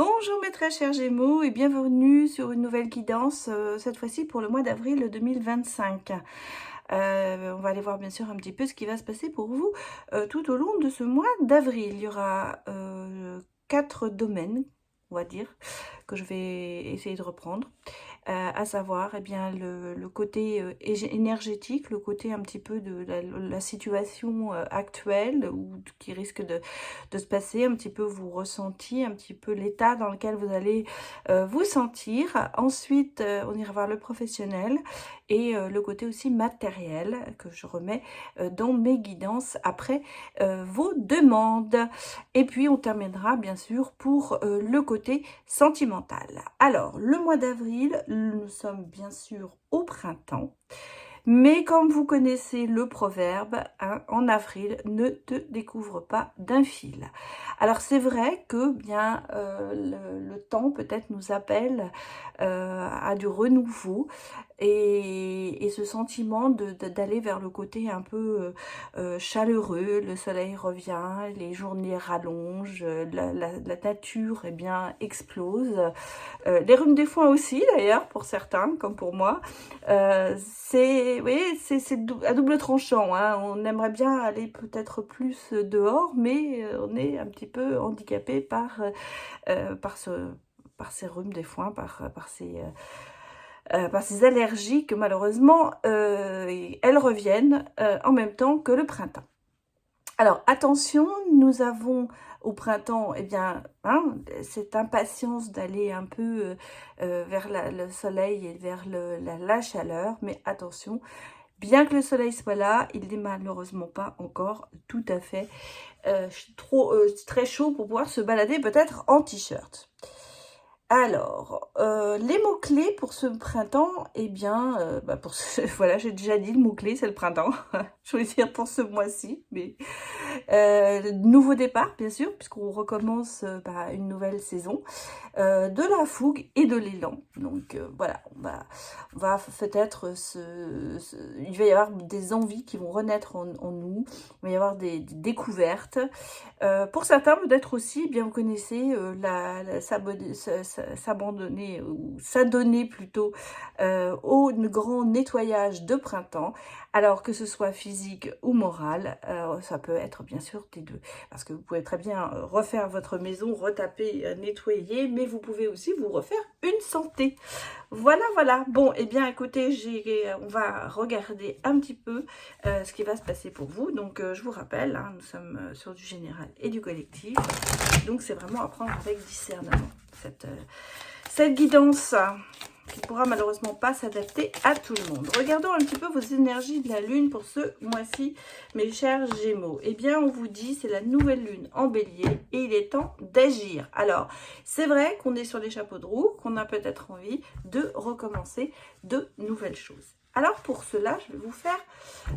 Bonjour mes très chers Gémeaux et bienvenue sur une nouvelle guidance, cette fois-ci pour le mois d'avril 2025. On va aller voir bien sûr un petit peu ce qui va se passer pour vous tout au long de ce mois d'avril. Il y aura 4 domaines, on va dire, que je vais essayer de reprendre. À savoir eh bien, le côté énergétique, le côté un petit peu de la situation actuelle ou qui risque de se passer, un petit peu vous ressenti, un petit peu l'état dans lequel vous allez vous sentir. Ensuite, on ira voir le professionnel et le côté aussi matériel que je remets dans mes guidances après vos demandes. Et puis, on terminera bien sûr pour le côté sentimental. Alors, le mois d'avril, nous sommes bien sûr au printemps, mais comme vous connaissez le proverbe, hein, en avril, ne te découvre pas d'un fil. Alors, c'est vrai que bien le temps peut-être nous appelle à du renouveau et ce sentiment d'aller vers le côté un peu chaleureux. Le soleil revient, les journées rallongent, la nature eh bien, explose. Les rhumes des foins aussi d'ailleurs pour certains comme pour moi. C'est à double tranchant, hein. On aimerait bien aller peut-être plus dehors, mais on est un petit peu handicapé par ces rhumes des foins, par ces allergies que malheureusement elles reviennent en même temps que le printemps. Alors attention, nous avons au printemps eh bien, hein, cette impatience d'aller un peu vers le soleil et vers la chaleur, mais attention, bien que le soleil soit là, il n'est malheureusement pas encore tout à fait très chaud pour pouvoir se balader peut-être en t-shirt. Alors, les mots-clés pour ce printemps, eh bien, voilà, j'ai déjà dit le mot-clé, c'est le printemps. Je voulais dire pour ce mois-ci, mais nouveau départ, bien sûr, puisqu'on recommence une nouvelle saison, de la fougue et de l'élan. Donc voilà, on va peut-être il va y avoir des envies qui vont renaître en nous, il va y avoir des découvertes. Pour certains, peut-être aussi, bien vous connaissez s'abandonner ou s'adonner plutôt au grand nettoyage de printemps, alors que ce soit physique ou moral, ça peut être bien sûr des deux, parce que vous pouvez très bien refaire votre maison, retaper, nettoyer, mais vous pouvez aussi vous refaire une santé. Voilà, voilà. Bon, eh bien, écoutez, on va regarder un petit peu ce qui va se passer pour vous. Donc, je vous rappelle, hein, nous sommes sur du général et du collectif. Donc, c'est vraiment à prendre avec discernement, cette guidance qui pourra malheureusement pas s'adapter à tout le monde. Regardons un petit peu vos énergies de la lune pour ce mois-ci, mes chers Gémeaux. Eh bien, on vous dit, c'est la nouvelle lune en bélier et il est temps d'agir. Alors, c'est vrai qu'on est sur les chapeaux de roue, qu'on a peut-être envie de recommencer de nouvelles choses. Alors, pour cela, je vais vous faire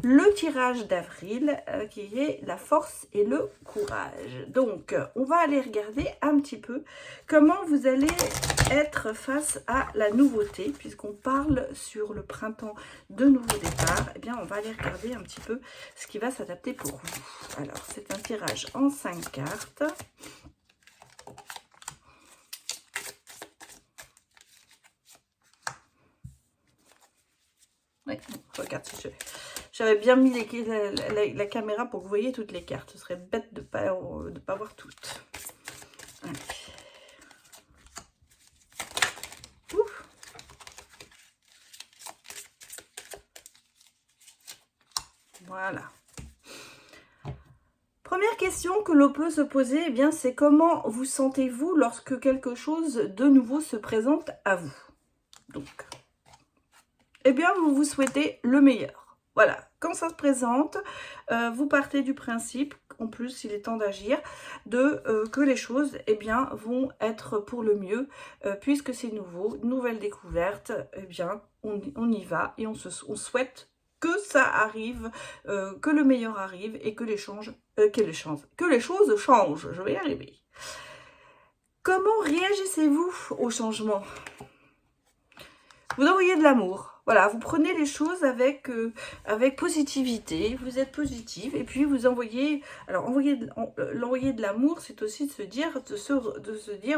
le tirage d'avril qui est la force et le courage. Donc, on va aller regarder un petit peu comment vous allez être face à la nouveauté, puisqu'on parle sur le printemps de nouveau départ. Eh bien, on va aller regarder un petit peu ce qui va s'adapter pour vous. Alors, c'est un tirage en 5 cartes. Oui, regarde, j'avais bien mis la caméra pour que vous voyez toutes les cartes. Ce serait bête de ne pas voir toutes. Allez. Ouf. Voilà. Première question que l'on peut se poser, eh bien, c'est comment vous sentez-vous lorsque quelque chose de nouveau se présente à vous. Donc, eh bien, vous vous souhaitez le meilleur. Voilà, quand ça se présente, vous partez du principe, en plus, il est temps d'agir, que les choses, eh bien, vont être pour le mieux, puisque c'est nouveau, nouvelle découverte, eh bien, on y va et on souhaite que ça arrive, que le meilleur arrive et que les choses changent. Je vais y arriver. Comment réagissez-vous au changement? Vous envoyez de l'amour. voilà, vous prenez les choses avec positivité, vous êtes positif, et puis vous envoyez, alors l'envoyer de l'amour, c'est aussi de se dire,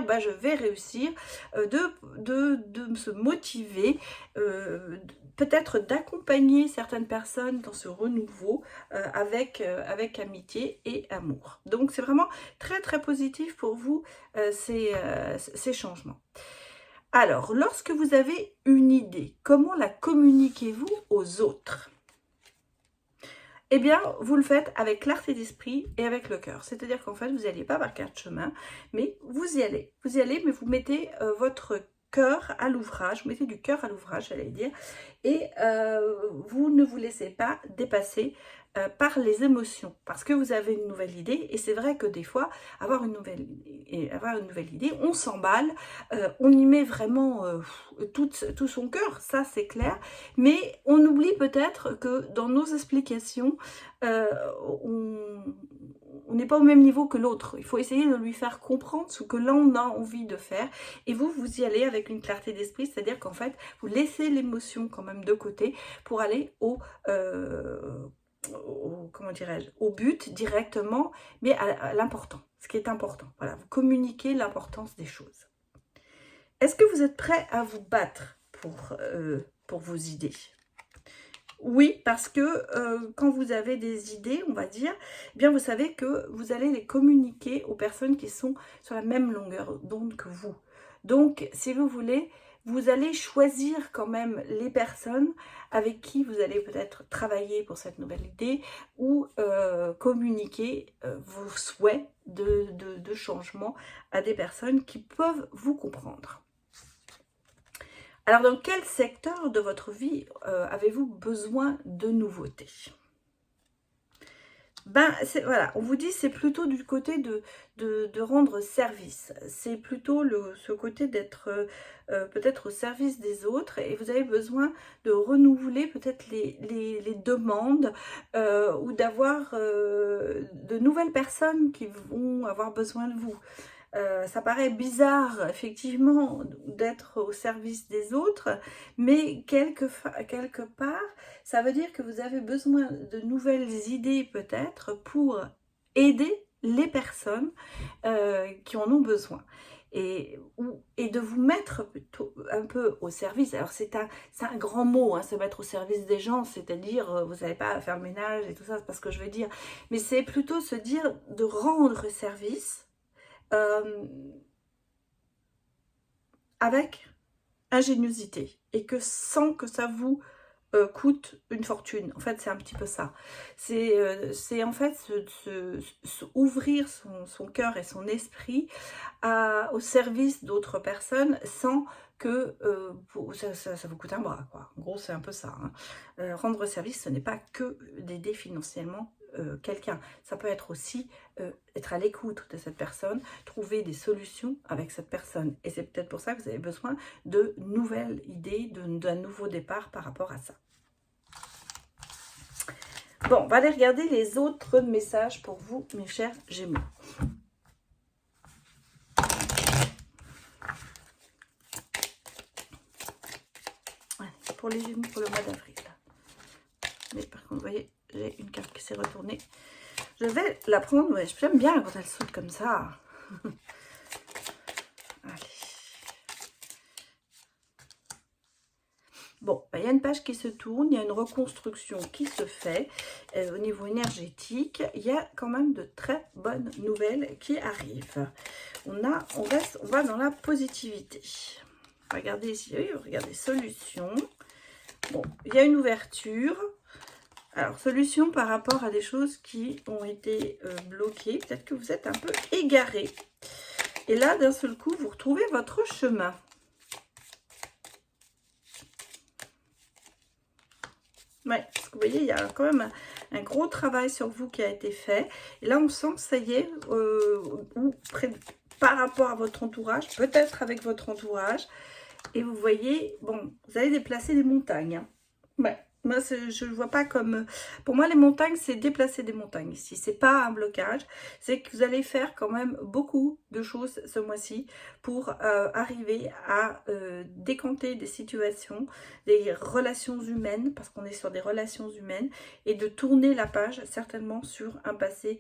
bah, je vais réussir, de se motiver, peut-être d'accompagner certaines personnes dans ce renouveau avec amitié et amour. Donc c'est vraiment très très positif pour vous, ces changements. Alors, lorsque vous avez une idée, comment la communiquez-vous aux autres? Eh bien, vous le faites avec clarté d'esprit et avec le cœur. C'est-à-dire qu'en fait, vous n'y allez pas par quatre chemins, mais vous y allez. Vous y allez, mais vous mettez votre cœur à l'ouvrage, vous mettez du cœur à l'ouvrage, j'allais dire, et vous ne vous laissez pas dépasser par les émotions, parce que vous avez une nouvelle idée, et c'est vrai que des fois, avoir une nouvelle idée, on s'emballe, on y met vraiment tout son cœur, ça c'est clair, mais on oublie peut-être que dans nos explications, euh, on n'est pas au même niveau que l'autre. Il faut essayer de lui faire comprendre ce que l'on a envie de faire, et vous y allez avec une clarté d'esprit, c'est-à-dire qu'en fait, vous laissez l'émotion quand même de côté pour aller comment dirais-je, au but directement, mais à l'important, ce qui est important. Voilà, vous communiquez l'importance des choses. Est-ce que vous êtes prêt à vous battre pour vos idées? Oui, parce que quand vous avez des idées, on va dire, eh bien vous savez que vous allez les communiquer aux personnes qui sont sur la même longueur d'onde que vous. Donc, si vous voulez, vous allez choisir quand même les personnes avec qui vous allez peut-être travailler pour cette nouvelle idée ou communiquer vos souhaits de changement à des personnes qui peuvent vous comprendre. Alors, dans quel secteur de votre vie avez-vous besoin de nouveautés? Ben, voilà, on vous dit c'est plutôt du côté de rendre service. C'est plutôt ce côté d'être peut-être au service des autres, et vous avez besoin de renouveler peut-être les demandes ou d'avoir de nouvelles personnes qui vont avoir besoin de vous. Ça paraît bizarre, effectivement, d'être au service des autres, mais quelque part, ça veut dire que vous avez besoin de nouvelles idées peut-être pour aider les personnes qui en ont besoin. Et de vous mettre plutôt un peu au service. Alors c'est un grand mot, hein, se mettre au service des gens, c'est-à-dire vous n'avez pas à faire le ménage et tout ça, c'est pas ce que je veux dire. Mais c'est plutôt se dire de rendre service avec ingéniosité, et que sans que ça vous coûte une fortune. En fait, c'est un petit peu ça. C'est en fait ouvrir son cœur et son esprit au service d'autres personnes sans que ça vous coûte un bras, quoi. En gros, c'est un peu ça, hein. Rendre service, ce n'est pas que d'aider financièrement quelqu'un. Ça peut être aussi être à l'écoute de cette personne, trouver des solutions avec cette personne. Et c'est peut-être pour ça que vous avez besoin de nouvelles idées, d'un nouveau départ par rapport à ça. Bon, on va aller regarder les autres messages pour vous, mes chers Gémeaux. Allez, pour les Gémeaux, pour le mois d'avril. Mais par contre, vous voyez, j'ai une carte qui s'est retournée. Je vais la prendre, ouais, j'aime bien quand elle saute comme ça. Allez. Bon, il y a une page qui se tourne, il y a une reconstruction qui se fait au niveau énergétique. Il y a quand même de très bonnes nouvelles qui arrivent. On va dans la positivité. Regardez ici, oui, regardez, solution. Bon, il y a une ouverture. Alors, solution par rapport à des choses qui ont été bloquées. Peut-être que vous êtes un peu égaré. Et là, d'un seul coup, vous retrouvez votre chemin. Ouais, parce que vous voyez, il y a quand même un gros travail sur vous qui a été fait. Et là, on sent que ça y est, par rapport à votre entourage, peut-être avec votre entourage. Et vous voyez, bon, vous allez déplacer des montagnes. Hein. Ouais. Moi, je ne vois pas comme... Pour moi, les montagnes, c'est déplacer des montagnes ici. C'est pas un blocage. C'est que vous allez faire quand même beaucoup de choses ce mois-ci pour arriver à décanter des situations, des relations humaines, parce qu'on est sur des relations humaines, et de tourner la page certainement sur un passé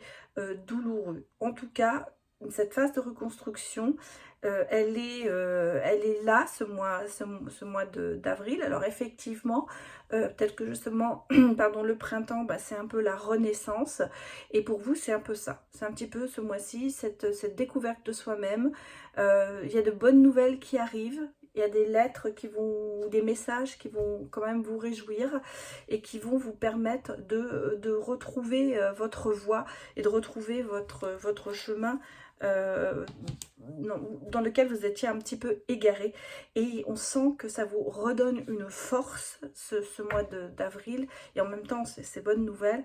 douloureux. En tout cas, cette phase de reconstruction, elle est là ce mois d'avril. Alors effectivement, peut-être que justement, pardon, le printemps, bah, c'est un peu la renaissance. Et pour vous, c'est un peu ça. C'est un petit peu ce mois-ci, cette découverte de soi-même. Il y a de bonnes nouvelles qui arrivent. Il y a des lettres qui vont, des messages qui vont quand même vous réjouir et qui vont vous permettre de retrouver votre voie et de retrouver votre chemin dans lequel vous étiez un petit peu égaré, et on sent que ça vous redonne une force ce mois d'avril, et en même temps c'est bonnes nouvelles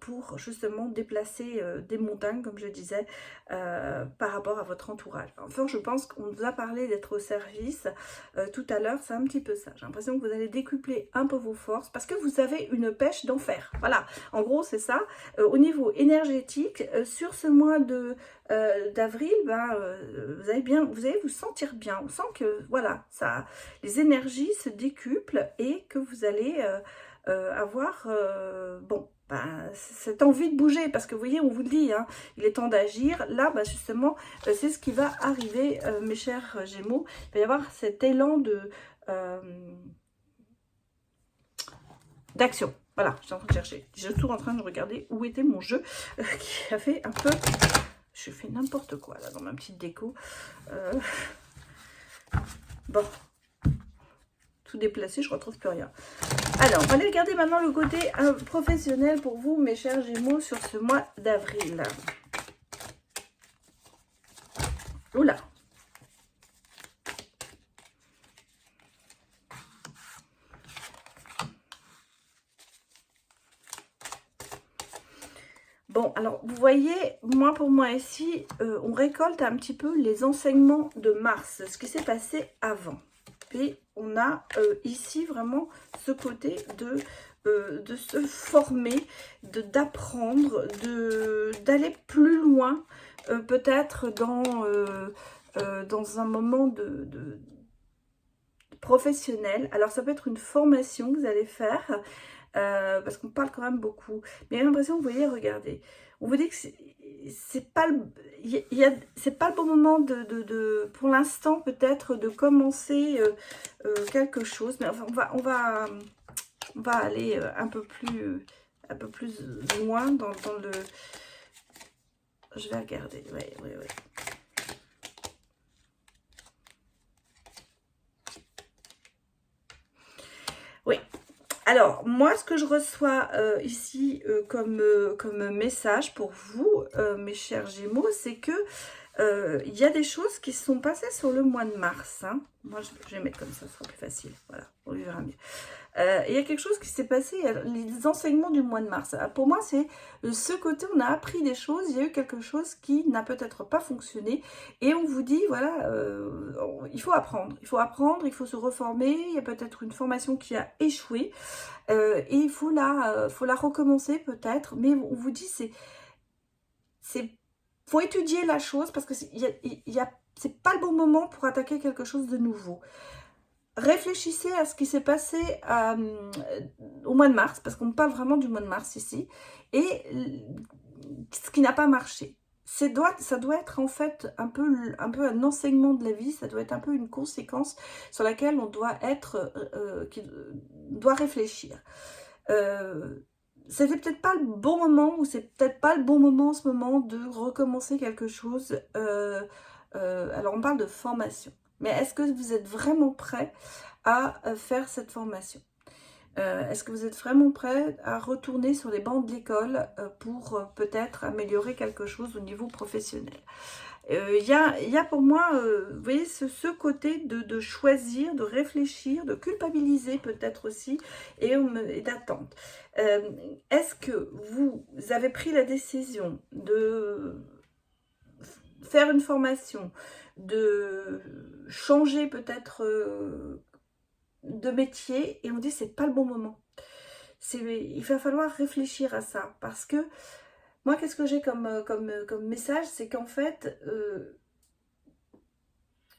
pour justement déplacer des montagnes, comme je disais, par rapport à votre entourage. Enfin, je pense qu'on vous a parlé d'être au service tout à l'heure, c'est un petit peu ça. J'ai l'impression que vous allez décupler un peu vos forces parce que vous avez une pêche d'enfer. Voilà, en gros c'est ça. Au niveau énergétique, sur ce mois d'avril, ben, vous allez vous sentir bien. On sent que voilà, ça, les énergies se décuplent et que vous allez avoir bon, ben, cette envie de bouger, parce que vous voyez, on vous le dit, hein, il est temps d'agir. Là, ben, justement, c'est ce qui va arriver, mes chers Gémeaux. Il va y avoir cet élan d'action. Voilà, je suis en train de chercher. Je suis toujours en train de regarder où était mon jeu qui a fait un peu... Je fais n'importe quoi là dans ma petite déco. Bon, tout déplacé, je retrouve plus rien. Alors, on va aller regarder maintenant le côté professionnel pour vous, mes chers Gémeaux, sur ce mois d'avril. Oula. Bon, alors, vous voyez, pour moi ici, on récolte un petit peu les enseignements de Mars, ce qui s'est passé avant. Et on a ici vraiment ce côté de se former, d'apprendre, d'aller plus loin, peut-être dans un moment de professionnel. Alors, ça peut être une formation que vous allez faire, parce qu'on parle quand même beaucoup. Mais j'ai l'impression, vous voyez, regardez, on vous dit que c'est pas c'est pas le bon moment pour l'instant peut-être de commencer quelque chose. Mais enfin, on va aller un peu plus loin dans le... Je vais regarder, oui. Oui. Alors, moi, ce que je reçois ici comme message pour vous, mes chers Gémeaux, c'est que il y a des choses qui se sont passées sur le mois de mars. Hein. Moi, je vais mettre comme ça, ce sera plus facile. Voilà, on verra mieux. Il y a quelque chose qui s'est passé, les enseignements du mois de mars. Pour moi, c'est ce côté, on a appris des choses, il y a eu quelque chose qui n'a peut-être pas fonctionné. Et on vous dit, voilà, il faut apprendre, il faut se reformer. Il y a peut-être une formation qui a échoué. Et il faut la recommencer peut-être. Mais on vous dit, faut étudier la chose parce que c'est pas le bon moment pour attaquer quelque chose de nouveau. Réfléchissez à ce qui s'est passé au mois de mars, parce qu'on parle vraiment du mois de mars ici, et ce qui n'a pas marché. Ça doit être en fait un peu un enseignement de la vie, ça doit être un peu une conséquence sur laquelle on doit doit réfléchir. C'était peut-être pas le bon moment, ou c'est peut-être pas le bon moment en ce moment de recommencer quelque chose. Alors on parle de formation, mais est-ce que vous êtes vraiment prêt à faire cette formation? Est-ce que vous êtes vraiment prêt à retourner sur les bancs de l'école pour peut-être améliorer quelque chose au niveau professionnel? Il y a pour moi, vous voyez, ce côté de choisir, de réfléchir, de culpabiliser peut-être aussi, et d'attendre. Est-ce que vous avez pris la décision de faire une formation, de changer peut-être de métier et on dit c'est pas le bon moment. Il va falloir réfléchir à ça parce que moi, qu'est-ce que j'ai comme message, c'est qu'en fait,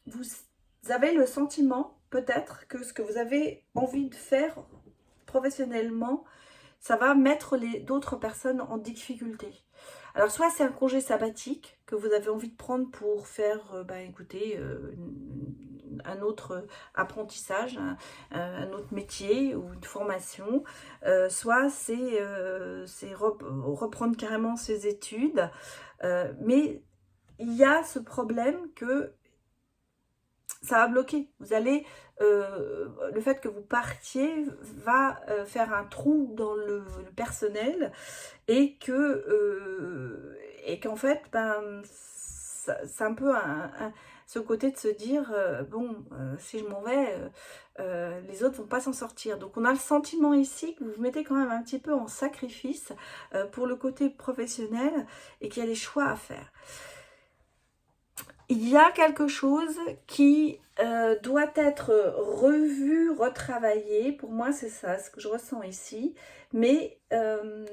vous avez le sentiment peut-être que ce que vous avez envie de faire professionnellement, ça va mettre d'autres personnes en difficulté. Alors, soit c'est un congé sabbatique que vous avez envie de prendre pour faire, écoutez, un autre apprentissage, un autre métier ou une formation, soit c'est reprendre carrément ses études. Mais il y a ce problème que ça va bloquer. Vous allez, le fait que vous partiez va faire un trou dans le personnel et qu'en fait, c'est un peu ce côté de se dire, bon, si je m'en vais, les autres vont pas s'en sortir. Donc on a le sentiment ici que vous vous mettez quand même un petit peu en sacrifice pour le côté professionnel et qu'il y a des choix à faire. Il y a quelque chose qui doit être revu, retravaillé. Pour moi, c'est ça, ce que je ressens ici. Mais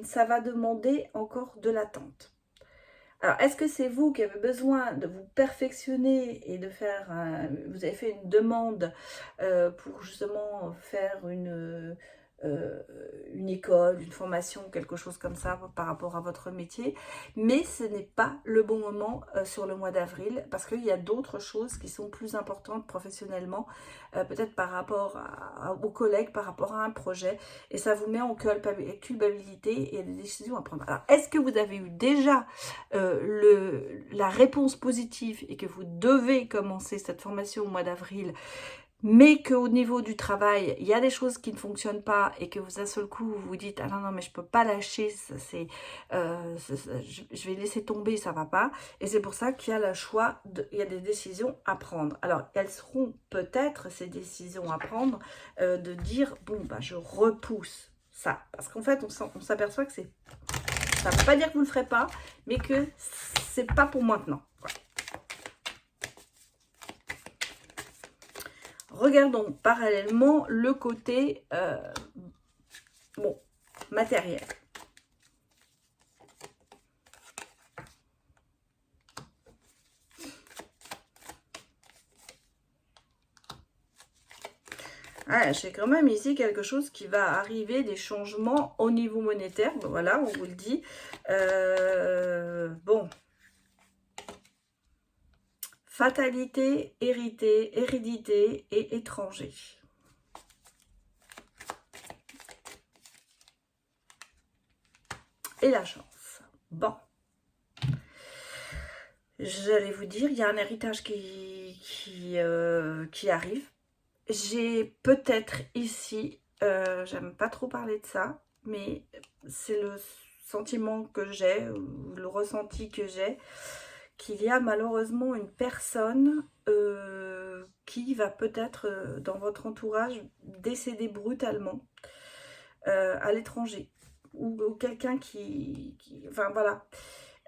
ça va demander encore de l'attente. Alors, est-ce que c'est vous qui avez besoin de vous perfectionner et de faire... vous avez fait une demande pour justement faire une école, une formation, quelque chose comme ça par rapport à votre métier, mais ce n'est pas le bon moment sur le mois d'avril parce qu'il y a d'autres choses qui sont plus importantes professionnellement, peut-être par rapport aux collègues, par rapport à un projet, et ça vous met en culpabilité et il y a des décisions à prendre. Alors, est-ce que vous avez eu déjà la réponse positive et que vous devez commencer cette formation au mois d'avril, mais qu'au niveau du travail, il y a des choses qui ne fonctionnent pas et que vous, d'un seul coup, vous vous dites « Ah non, non, mais je ne peux pas lâcher, je vais laisser tomber, ça ne va pas. » Et c'est pour ça qu'il y a le choix, il y a des décisions à prendre. Alors, elles seront peut-être ces décisions à prendre, de dire « Bon, je repousse ça. » Parce qu'en fait, on s'aperçoit que ça ne veut pas dire que vous ne le ferez pas, mais que c'est pas pour maintenant. Regardons parallèlement le côté matériel. Ah, j'ai quand même ici quelque chose qui va arriver, des changements au niveau monétaire. Voilà, on vous le dit. Bon. Fatalité, hérédité et étranger. Et la chance. Bon. J'allais vous dire, il y a un héritage qui arrive. J'ai peut-être ici, j'aime pas trop parler de ça, mais c'est le sentiment que j'ai, ou le ressenti que j'ai, qu'il y a malheureusement une personne qui va peut-être dans votre entourage décéder brutalement à l'étranger, ou quelqu'un enfin voilà,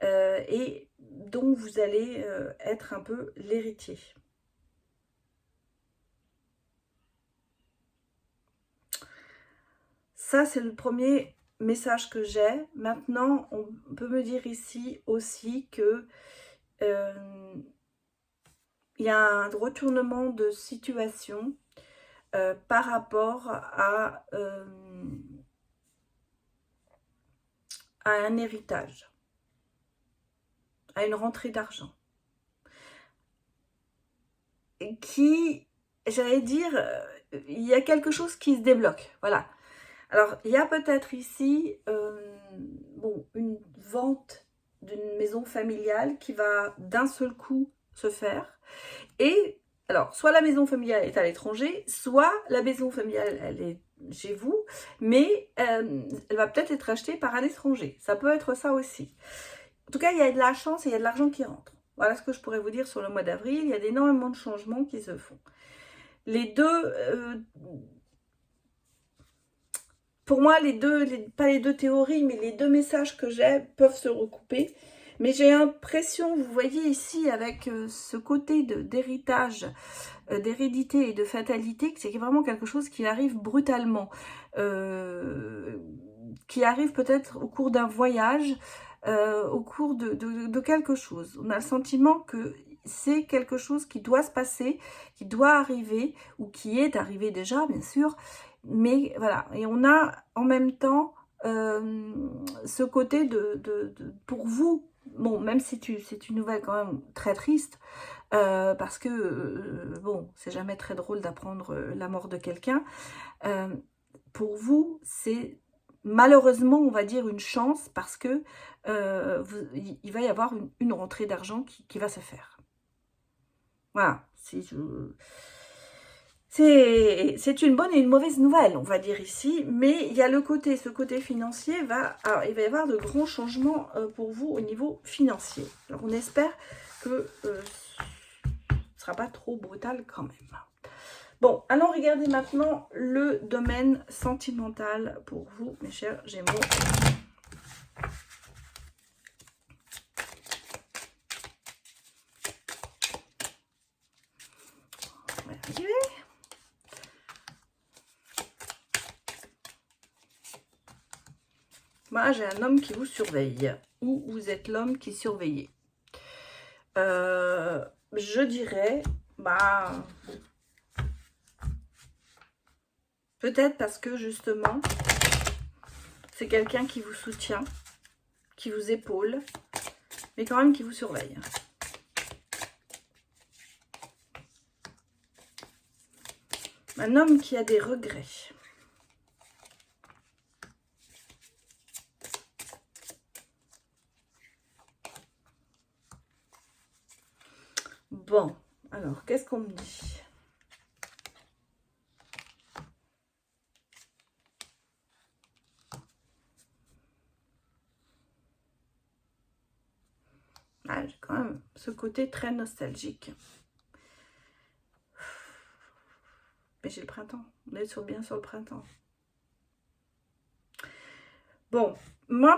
et dont vous allez être un peu l'héritier. Ça, c'est le premier message que j'ai. Maintenant, on peut me dire ici aussi que il y a un retournement de situation par rapport à un héritage, à une rentrée d'argent. Qui, j'allais dire, il y a quelque chose qui se débloque. Voilà. Alors, il y a peut-être ici une vente d'une maison familiale qui va d'un seul coup se faire. Et alors, soit la maison familiale est à l'étranger, soit la maison familiale, elle est chez vous, mais elle va peut-être être achetée par un étranger. Ça peut être ça aussi. En tout cas, il y a de la chance et il y a de l'argent qui rentre. Voilà ce que je pourrais vous dire sur le mois d'avril. Il y a énormément de changements qui se font. Les deux... pour moi, pas les deux théories, mais les deux messages que j'ai peuvent se recouper. Mais j'ai l'impression, vous voyez ici, avec ce côté d'héritage, d'hérédité et de fatalité, que c'est vraiment quelque chose qui arrive brutalement, qui arrive peut-être au cours d'un voyage, au cours de quelque chose. On a le sentiment que c'est quelque chose qui doit se passer, qui doit arriver, ou qui est arrivé déjà, bien sûr, mais voilà. Et on a en même temps ce côté pour vous, bon, même si c'est une nouvelle quand même très triste, parce que, bon, c'est jamais très drôle d'apprendre la mort de quelqu'un. Pour vous, c'est malheureusement, on va dire, une chance, parce que il va y avoir une rentrée d'argent qui va se faire. Voilà, c'est une bonne et une mauvaise nouvelle, on va dire ici, mais il y a ce côté financier, il va y avoir de grands changements pour vous au niveau financier. Alors on espère que ce ne sera pas trop brutal quand même. Bon, allons regarder maintenant le domaine sentimental pour vous, mes chers Gémeaux. On va y arriver. Moi, j'ai un homme qui vous surveille, ou vous êtes l'homme qui surveillez. Je dirais, peut-être parce que justement, c'est quelqu'un qui vous soutient, qui vous épaule, mais quand même qui vous surveille. Un homme qui a des regrets. Bon, alors, qu'est-ce qu'on me dit? Ah, j'ai quand même ce côté très nostalgique. Mais j'ai le printemps. On est bien sur le printemps. Bon,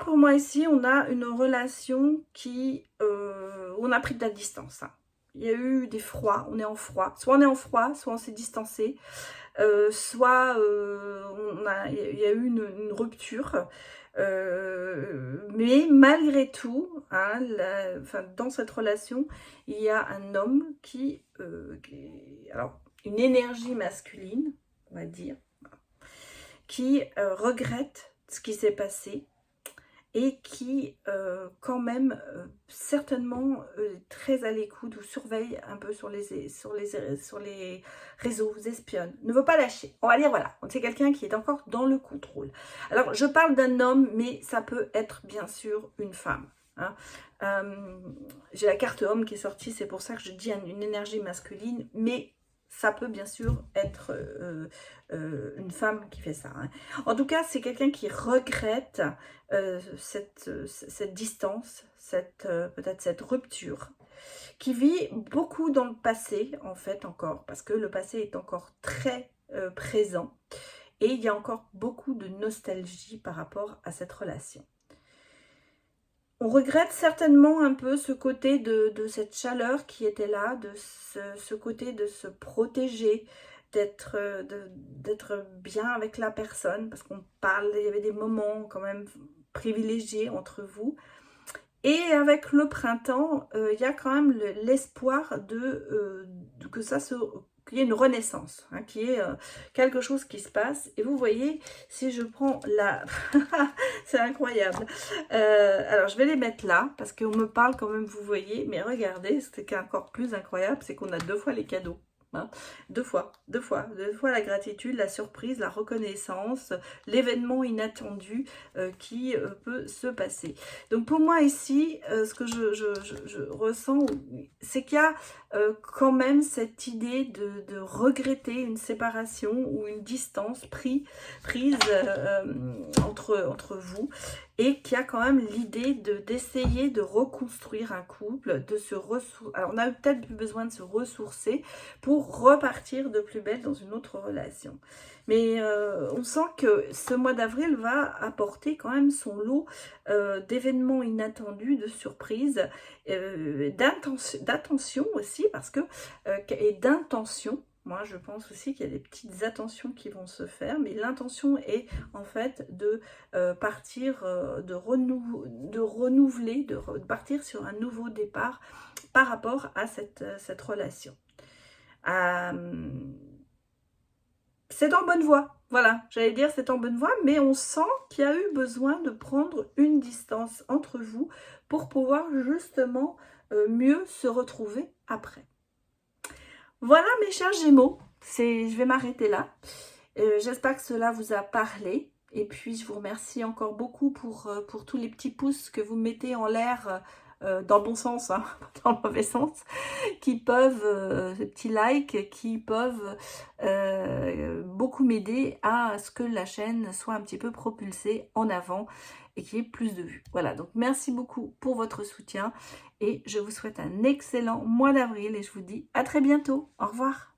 pour moi ici, on a une relation qui... on a pris de la distance. Hein. Il y a eu des froids, on est en froid. Soit on est en froid, soit on s'est distancé. Soit il y a eu une rupture. Mais malgré tout, hein, dans cette relation, il y a un homme alors, une énergie masculine, on va dire, qui regrette ce qui s'est passé et qui quand même certainement très à l'écoute ou surveille un peu sur les réseaux, vous espionne, ne veut pas lâcher. On va dire voilà, c'est quelqu'un qui est encore dans le contrôle. Alors je parle d'un homme, mais ça peut être bien sûr une femme. Hein. J'ai la carte homme qui est sortie, c'est pour ça que je dis une énergie masculine, mais ça peut bien sûr être une femme qui fait ça. Hein. En tout cas, c'est quelqu'un qui regrette cette distance, peut-être cette rupture, qui vit beaucoup dans le passé, en fait, encore, parce que le passé est encore très présent, et il y a encore beaucoup de nostalgie par rapport à cette relation. On regrette certainement un peu ce côté de cette chaleur qui était là, de ce côté de se protéger, d'être bien avec la personne, parce qu'on parle, il y avait des moments quand même privilégiés entre vous. Et avec le printemps, il y a quand même l'espoir que ça qu'il y ait une renaissance, hein, qu'il y ait quelque chose qui se passe. Et vous voyez, si je prends la... c'est incroyable. Alors, je vais les mettre là, parce qu'on me parle quand même, vous voyez. Mais regardez, ce qui est encore plus incroyable, c'est qu'on a 2 fois les cadeaux. Hein, deux fois la gratitude, la surprise, la reconnaissance, l'événement inattendu qui peut se passer. Donc pour moi ici, ce que je ressens, c'est qu'il y a quand même cette idée de regretter une séparation ou une distance prise entre vous. et qui a quand même l'idée d'essayer de reconstruire un couple, de se ressourcer. Alors on a peut-être plus besoin de se ressourcer pour repartir de plus belle dans une autre relation. Mais on sent que ce mois d'avril va apporter quand même son lot d'événements inattendus, de surprises, d'attention aussi, parce que, et d'intention. Moi, je pense aussi qu'il y a des petites attentions qui vont se faire, mais l'intention est en fait de partir, de renouveler, de partir sur un nouveau départ par rapport à cette relation. C'est en bonne voie, voilà, j'allais dire c'est en bonne voie, mais on sent qu'il y a eu besoin de prendre une distance entre vous pour pouvoir justement mieux se retrouver après. Voilà mes chers Gémeaux, je vais m'arrêter là. J'espère que cela vous a parlé. Et puis, je vous remercie encore beaucoup pour tous les petits pouces que vous mettez en l'air, dans le bon sens, hein, pas dans le mauvais sens, qui peuvent, ces petits likes, qui peuvent beaucoup m'aider à ce que la chaîne soit un petit peu propulsée en avant et qu'il y ait plus de vues. Voilà, donc merci beaucoup pour votre soutien et je vous souhaite un excellent mois d'avril et je vous dis à très bientôt. Au revoir.